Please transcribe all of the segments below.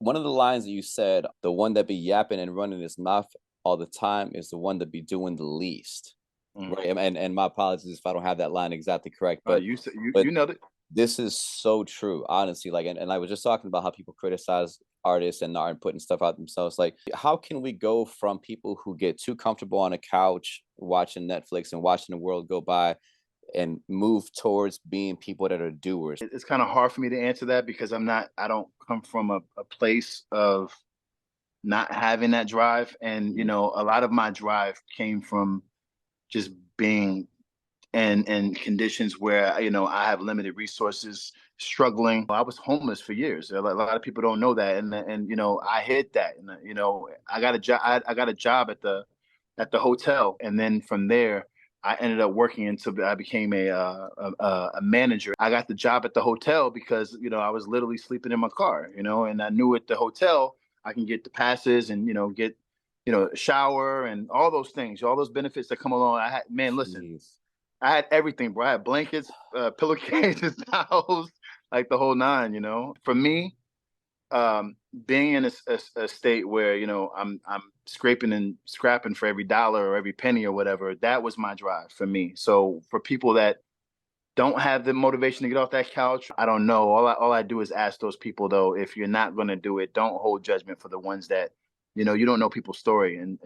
One of the lines that you said, the one that be yapping and running his mouth all the time is the one that be doing the least. Mm. Right. And my apologies if I don't have that line exactly correct, You said but you know that. this is so true, honestly. Like, and I was just talking about how people criticize artists and aren't putting stuff out themselves. Like, how can we go from people who get too comfortable on a couch watching Netflix and watching the world go by and move towards being people that are doers? It's kind of hard for me to answer that because I don't come from a place of not having that drive. And, Mhm. a lot of my drive came from just being in conditions where, I have limited resources, struggling. I was homeless for years. A lot of people don't know that. And, I hid that. And, I got a job. I got a job at the hotel. And then from there, I ended up working until I became a manager. I got the job at the hotel because I was literally sleeping in my car, and I knew at the hotel I can get the passes and get a shower and all those things, all those benefits that come along. I had, man, listen, Jeez. I had everything, bro. I had blankets, pillowcases, towels, like the whole nine. For me, being in a state where I'm scraping and scrapping for every dollar or every penny or whatever, that was my drive for me. So for people that don't have the motivation to get off that couch, I don't know. All I do is ask those people though, if you're not going to do it, don't hold judgment for the ones that you don't know people's story, and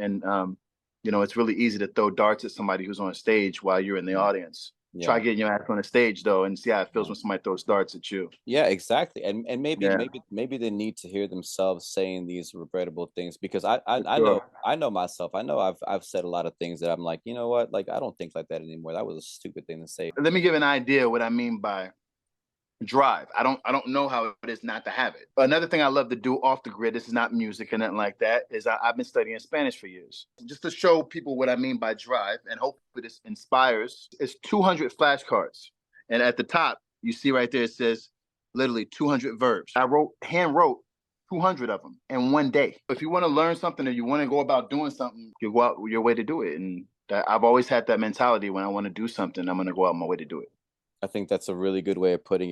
it's really easy to throw darts at somebody who's on stage while you're in the Mhm. audience. Try Yeah. getting your ass on the stage though, and see how it feels Yeah. when somebody throws darts at you. Yeah, exactly. And maybe Yeah, maybe they need to hear themselves saying these regrettable things because for sure. I know myself. I know I've said a lot of things that I'm like, you know what? Like I don't think like that anymore. That was a stupid thing to say. Let me give an idea what I mean by drive. I don't know how it is not to have it. Another thing I love to do off the grid, this is not music or nothing like that, is I've been studying Spanish for years. Just to show people what I mean by drive and hopefully this inspires, it's 200 flashcards. And at the top, you see right there, it says literally 200 verbs. Hand wrote 200 of them in one day. If you want to learn something or you want to go about doing something, you go out your way to do it. And I've always had that mentality when I want to do something, I'm going to go out my way to do it. I think that's a really good way of putting it.